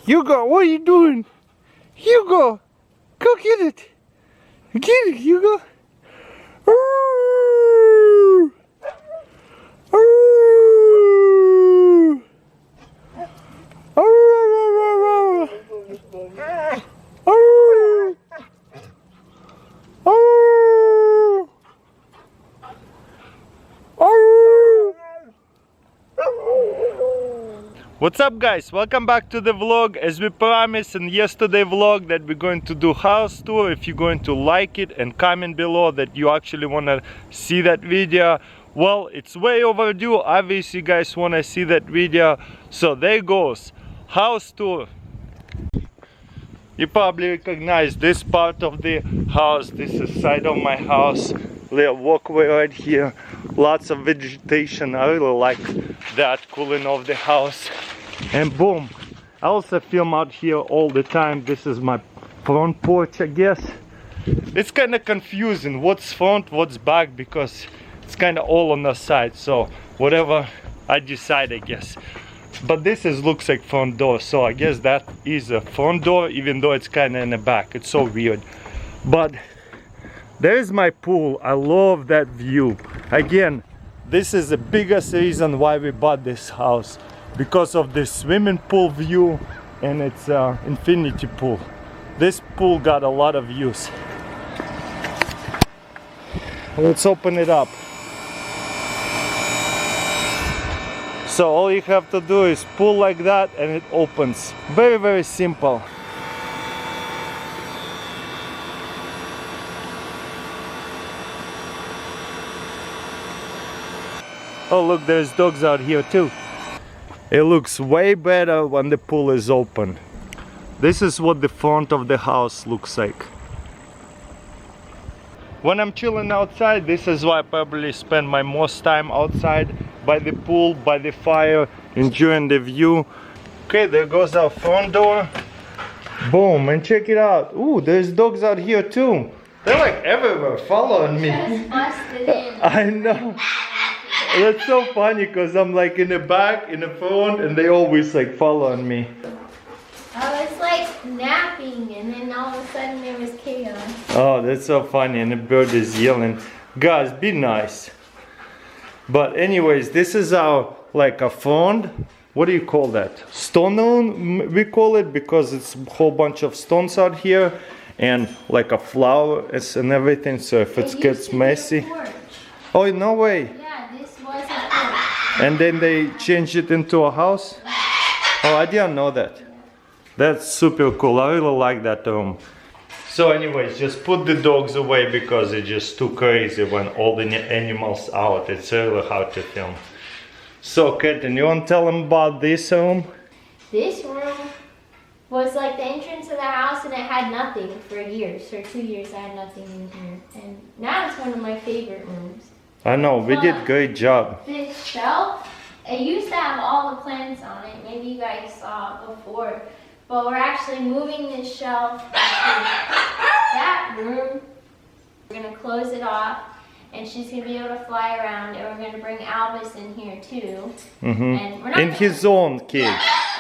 Hugo, what are you doing? Hugo, go get it. Get it, Hugo. Ooh. Ooh. Ooh. Ooh. Ooh. Ooh. What's up, guys? Welcome back to the vlog. As we promised in yesterday vlog that we're going to do house tour. If you're going to like it and comment below that you actually want to see that video, well, it's way overdue. Obviously you guys want to see that video, so there goes, house tour. You probably recognize this part of the house. This is side of my house, little walkway right here, lots of vegetation. I really like that, cooling off the house. And boom, I also film out here all the time. This is my front porch, I guess. It's kind of confusing what's front, what's back, because it's kind of all on the side, so whatever I decide, I guess. But this looks like front door, so I guess that is a front door, even though it's kind of in the back. It's so weird. But there is my pool. I love that view. Again, this is the biggest reason why we bought this house, because of the swimming pool view, and it's infinity pool. This pool got a lot of use. Let's open it up. So all you have to do is pull like that and it opens. Very, very simple. Oh look, there's dogs out here too. It looks way better when the pool is open. This is what the front of the house looks like. When I'm chilling outside, this is why I probably spend my most time outside, by the pool, by the fire, enjoying the view. Okay, there goes our front door. Boom, and check it out. Ooh, there's dogs out here too. They're like everywhere, following me. I know. That's so funny, because I'm like in the back, in the front, and they always like following me. I was like napping, and then all of a sudden there was chaos. Oh, that's so funny, and the bird is yelling. Guys, be nice. But anyways, this is our, like a front. What do you call that? Stone, we call it, because it's a whole bunch of stones out here, and like a flowers and everything, so if it gets messy. Oh, no way. Yeah, this was a porch. And then they changed it into a house? Oh, I didn't know that. That's super cool. I really like that room. So anyways, just put the dogs away because it's just too crazy when all the animals out. It's really hard to film. So Katherine, you want to tell them about this room? This room was like the entrance of the house, and it had nothing for years. For 2 years I had nothing in here. And now it's one of my favorite rooms. I know, we did a great job. This shelf, it used to have all the plants on it. Maybe you guys saw it before. But we're actually moving this shelf into that room. We're going to close it off, and she's going to be able to fly around, and we're going to bring Albus in here too. And we're not in his own cage.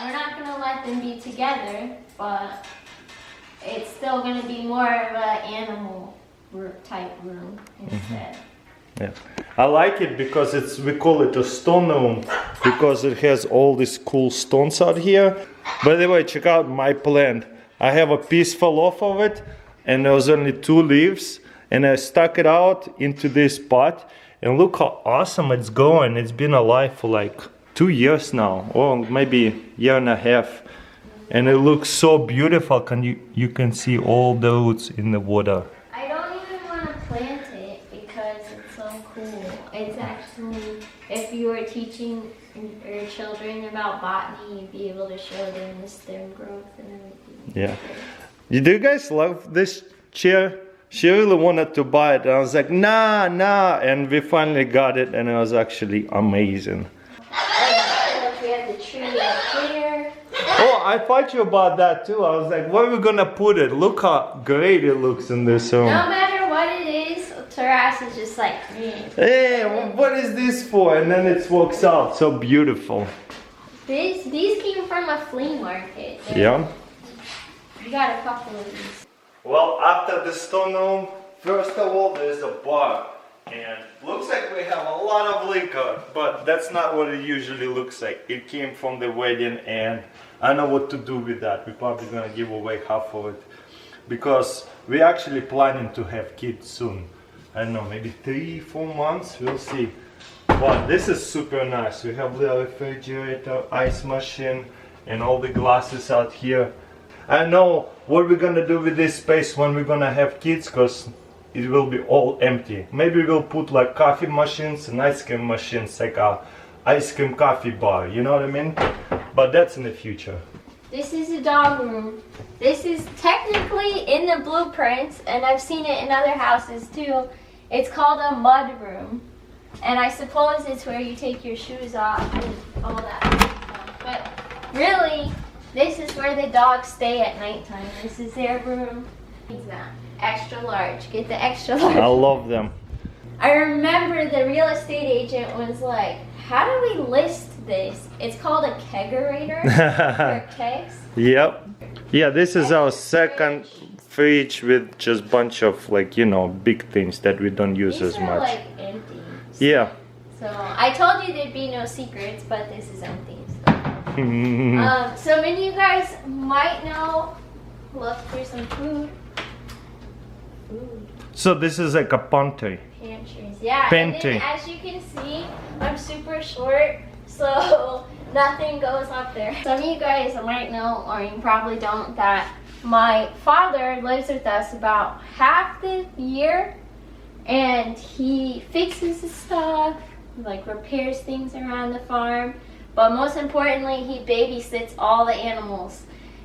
We're not going to let them be together, but it's still going to be more of an animal type room instead. Yeah, I like it because we call it a stone room, because it has all these cool stones out here. By the way, check out my plant. I have a piece fell off of it, and there was only 2 leaves, and I stuck it out into this pot, and look how awesome it's going. It's been alive for like 2 years now, or maybe a year and a half, and it looks so beautiful. You can see all the roots in the water. I don't even want to plant it because it's so cool. It's actually, if you were teaching your children about botany, you'd be able to show them the stem growth and everything. Yeah. Do you guys love this chair? She really wanted to buy it, and I was like, nah, and we finally got it, and it was actually amazing. We have the tree up here. Oh, I thought you about that too. I was like, where are we gonna put it? Look how great it looks in this room. No matter what it is, Taras is just like, hey, what is this for? And then it works out so beautiful. These came from a flea market. Yeah. We got a couple of these. Well, after the stone room, first of all, there's a bar. And looks like we have a lot of liquor, but that's not what it usually looks like. It came from the wedding, and I don't know what to do with that. We're probably gonna give away half of it because we're actually planning to have kids soon. I don't know, maybe 3-4 months, we'll see. But this is super nice. We have little refrigerator, ice machine, and all the glasses out here. I know what we're gonna do with this space when we're gonna have kids, because it will be all empty. Maybe we'll put like coffee machines and ice cream machines, like a ice cream coffee bar, you know what I mean? But that's in the future. This is a dog room. This is technically in the blueprints, and I've seen it in other houses too. It's called a mud room. And I suppose it's where you take your shoes off and all that stuff. But really, this is where the dogs stay at nighttime. This is their room. Extra large. Get the extra large. I love them. I remember the real estate agent was like, how do we list this? It's called a kegerator for kegs. Yep. Yeah, this is our second fridge with just bunch of, like, you know, big things that we don't use These as are much. like empty. Yeah. So I told you there'd be no secrets, but this is empty. So many of you guys might know. Look for some food. So this is like a pantry. Pantries, yeah. Pantry. And then, as you can see, I'm super short, so nothing goes up there. Some of you guys might know, or you probably don't, that my father lives with us about half the year, and he fixes the stuff, like repairs things around the farm, but most importantly, he babysits all the animals.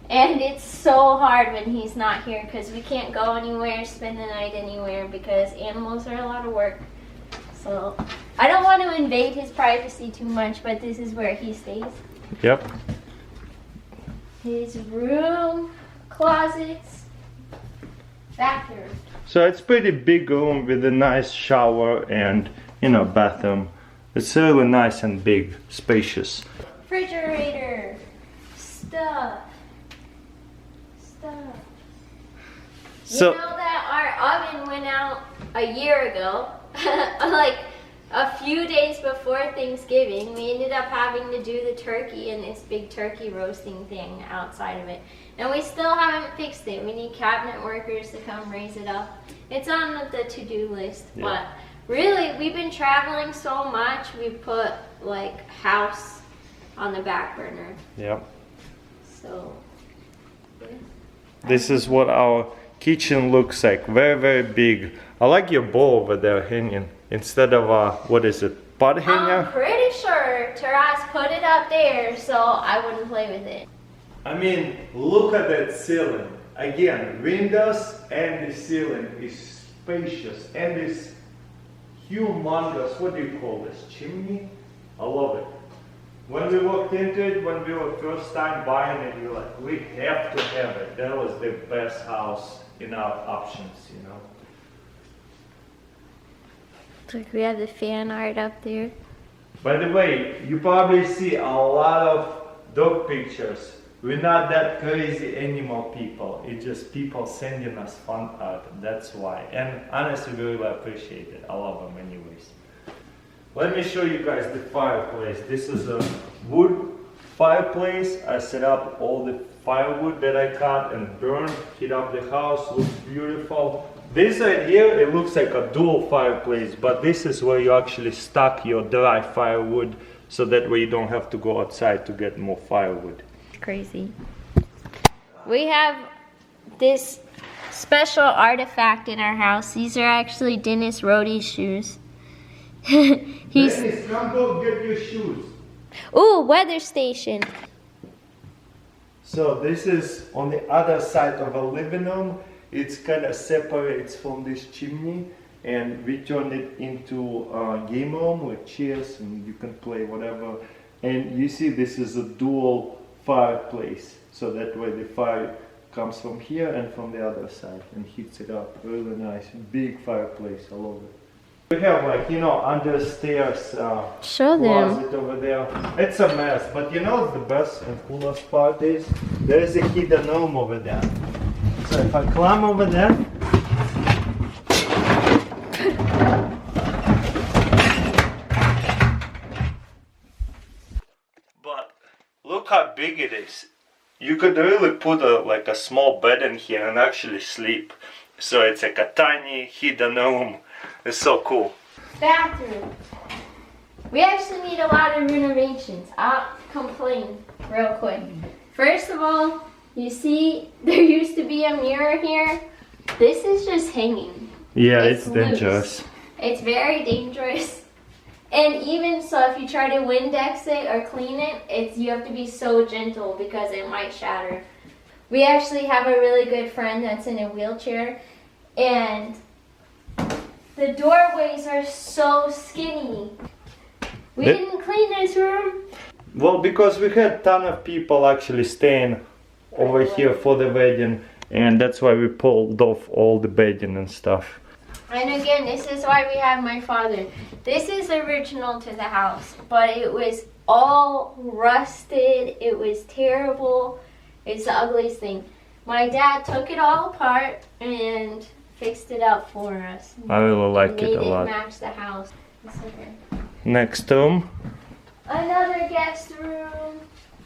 And it's so hard when he's not here because we can't go anywhere, spend the night anywhere because animals are a lot of work. So I don't want to invade his privacy too much, but this is where he stays. Yep. His room, closets, bathroom. So it's pretty big room with a nice shower and, you know, bathroom. It's really nice and big, spacious. Refrigerator, stuff. So, you know that our oven went out a year ago, like a few days before Thanksgiving. We ended up having to do the turkey and this big turkey roasting thing outside of it. And we still haven't fixed it. We need cabinet workers to come raise it up. It's on the to-do list, yeah. But really, we've been traveling so much, we put like house on the back burner. Yep. So, yeah. This is what our kitchen looks like. Very, very big. I like your bowl over there hanging instead of what is it? Pot hanger? I'm pretty sure Taras put it up there so I wouldn't play with it. I mean, look at that ceiling. Again, windows and the ceiling is spacious and is humongous. What do you call this? Chimney? I love it. When we walked into it, when we were first time buying it, we were like, we have to have it. That was the best house in our options, you know. Look, we have the fan art up there. By the way, you probably see a lot of dog pictures. We're not that crazy animal people. It's just people sending us fun art. That's why. And honestly, we really appreciate it. I love them anyways. Let me show you guys the fireplace. This is a wood fireplace. I set up all the firewood that I cut and burned, heat up the house, looks beautiful. This right here, it looks like a dual fireplace, but this is where you actually stack your dry firewood, so that way you don't have to go outside to get more firewood. Crazy. We have this special artifact in our house. These are actually Dennis Rohde's shoes. Dennis, come go get your shoes. Ooh, weather station. So this is on the other side of a living room. It's kind of separates from this chimney, and we turned it into a game room with chairs, and you can play whatever. And you see, this is a dual fireplace, so that way the fire comes from here and from the other side and heats it up. Really nice, big fireplace. I love it. We have like, you know, under stairs Show them. closet over there. It's a mess, but you know the best and coolest part is there is a hidden room over there. So if I climb over there, but look how big it is. You could really put like a small bed in here and actually sleep. So it's like a tiny hidden room. It's so cool. Bathroom. We actually need a lot of renovations. I'll complain real quick. First of all, you see there used to be a mirror here. This is just hanging. Yeah, it's dangerous. It's very dangerous. And even so, if you try to Windex it or clean it, you have to be so gentle because it might shatter. We actually have a really good friend that's in a wheelchair, and the doorways are so skinny. We didn't clean this room. Well, because we had a ton of people actually staying over here for the wedding, and that's why we pulled off all the bedding and stuff. And again, this is why we have my father. This is original to the house, but it was all rusted. It was terrible. It's the ugliest thing. My dad took it all apart and fixed it up for us. I really like it a lot. Made it match the house. It's okay. Next room. Another guest room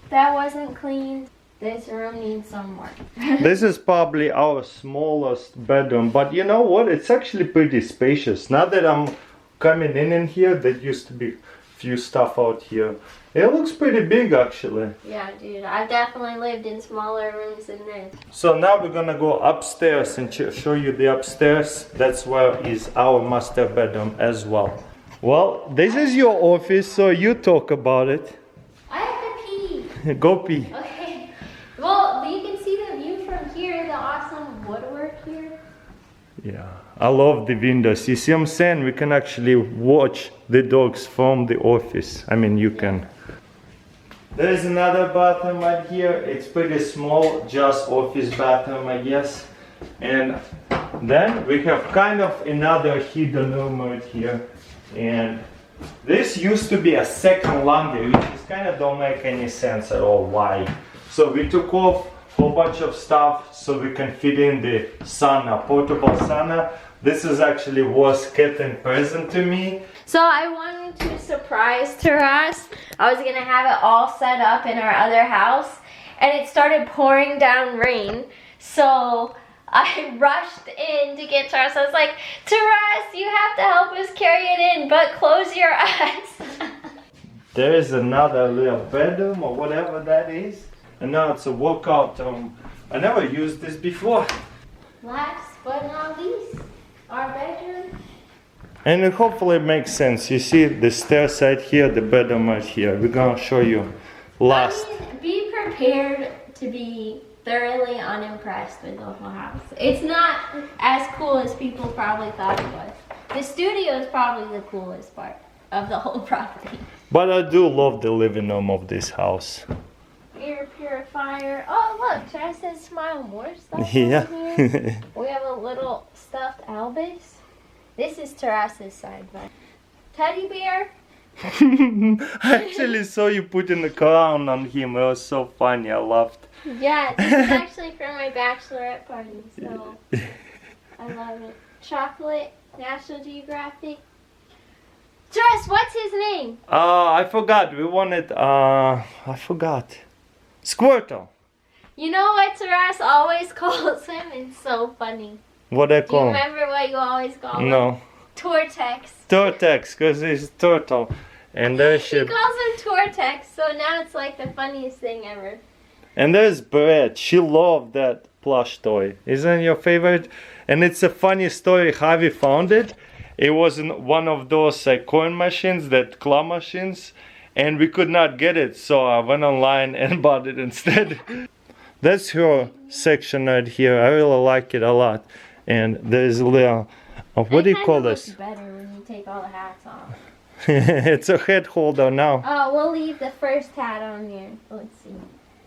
that wasn't cleaned. This room needs some work. This is probably our smallest bedroom, but you know what? It's actually pretty spacious. Now that I'm coming in here, there used to be few stuff out here. It looks pretty big actually. Yeah, dude. I've definitely lived in smaller rooms than this. So now we're gonna go upstairs and show you the upstairs. That's where is our master bedroom as well. Well, this is your office, so you talk about it. I have to pee. Go pee. Okay. Well, you can see the view from here, the awesome woodwork here. Yeah, I love the windows. You see what I'm saying? We can actually watch the dogs from the office. I mean, you can. There's another bathroom right here. It's pretty small, just office bathroom, I guess. And then we have kind of another hidden room right here. And this used to be a second laundry, which is kind of don't make any sense at all. Why? So we took off a whole bunch of stuff so we can fit in the sauna, portable sauna. This is actually was Katherine present to me. So I wanted to surprise Taras. I was gonna have it all set up in our other house, and it started pouring down rain. So I rushed in to get Taras. I was like, Taras, you have to help us carry it in, but close your eyes. There is another little bedroom or whatever that is. And now it's a workout room. I never used this before. Last but not least, our bedroom. And it hopefully makes sense. You see the stairs right here, the bedroom right here. We're gonna show you last. I mean, be prepared to be thoroughly unimpressed with the whole house. It's not as cool as people probably thought it was. The studio is probably the coolest part of the whole property. But I do love the living room of this house. Air purifier. Oh look, Taras says smile more stuff. Yeah. Here. We have a little stuffed Elvis. This is Taras's side, but teddy bear. I actually saw you putting a crown on him. It was so funny. I laughed. Yeah, this is actually for my bachelorette party, so I love it. Chocolate, National Geographic. Taras, what's his name? I forgot. We wanted. I forgot. Squirtle. You know what Taras always calls him? It's so funny. What I Do you call him? remember what you always call him? No. Tortex. Tortex, because he's turtle. And there's He calls him Tortex, so now it's like the funniest thing ever. And there's Brett. She loved that plush toy. Isn't it your favorite? And it's a funny story how we found it. It was in one of those coin machines, that claw machines, and we could not get it, so I went online and bought it instead. That's her section right here. I really like it a lot. And there's a little, what do you call this? It better when you take all the hats off. It's a head holder now. Oh, we'll leave the first hat on here. Let's see.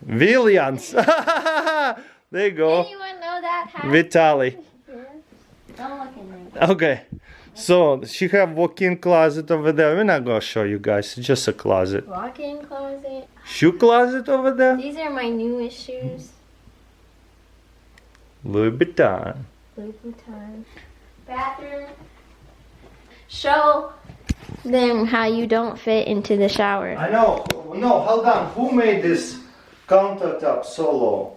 Williams. There you go. Anyone know that hat? Vitali. Yeah. Don't look in there. Okay. So she have walk-in closet over there. We're not gonna show you guys. It's just a closet. Walk-in closet. Shoe closet over there. These are my newest shoes. Louis Vuitton. Louis Vuitton. Bathroom. Show them how you don't fit into the shower. I know. No, hold on. Who made this countertop so low?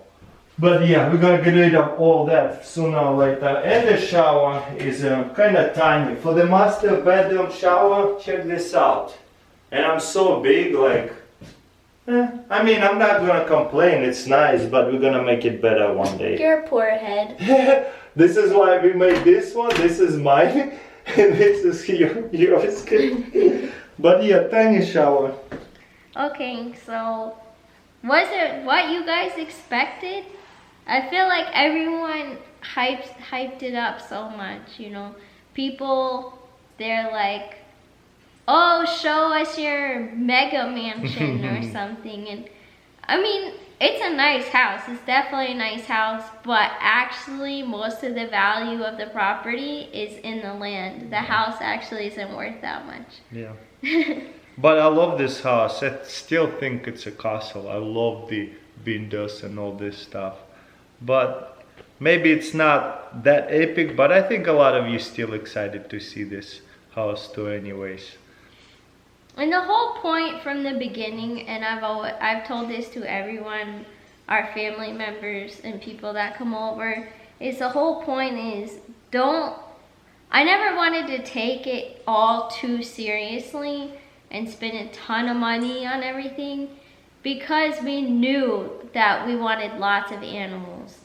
But yeah, we're gonna get rid of all that sooner or later. And the shower is kind of tiny. For the master bedroom shower, check this out. And I'm so big, like, I mean, I'm not gonna complain. It's nice, but we're gonna make it better one day. Your poor head. This is why we made this one. This is mine, and this is yours. But yeah, tiny shower. Okay, so was it what you guys expected? I feel like everyone hyped it up so much, you know. People, they're like, oh, show us your mega mansion or something. And I mean, it's a nice house. It's definitely a nice house, but actually most of the value of the property is in the land. The house actually isn't worth that much. Yeah. But I love this house. I still think it's a castle. I love the windows and all this stuff. But maybe it's not that epic, but I think a lot of you still excited to see this house too anyways. And the whole point from the beginning, and I've told this to everyone, our family members and people that come over, is the whole point is I never wanted to take it all too seriously and spend a ton of money on everything, because we knew that we wanted lots of animals.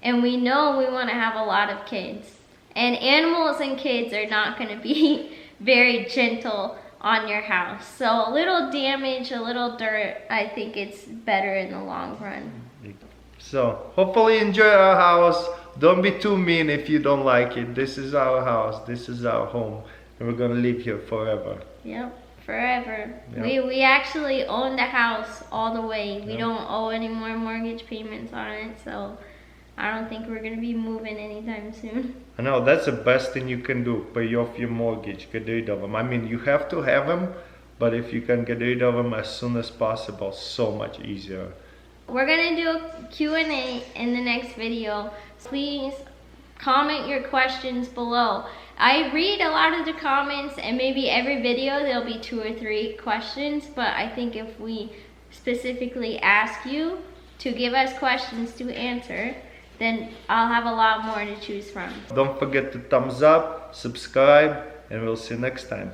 And we know we want to have a lot of kids. And animals and kids are not going to be very gentle on your house. So a little damage, a little dirt, I think it's better in the long run. So hopefully enjoy our house. Don't be too mean if you don't like it. This is our house. This is our home. And we're going to live here forever. Yep. Forever. Yep. We actually own the house all the way. We don't owe any more mortgage payments on it, so I don't think we're gonna be moving anytime soon. I know, that's the best thing you can do. Pay off your mortgage, get rid of them. I mean, you have to have them, but if you can get rid of them as soon as possible, so much easier. We're gonna do a Q&A in the next video. Please comment your questions below. I read a lot of the comments, and maybe every video there'll be 2 or 3 questions, but I think if we specifically ask you to give us questions to answer, then I'll have a lot more to choose from. Don't forget to thumbs up, subscribe, and we'll see you next time.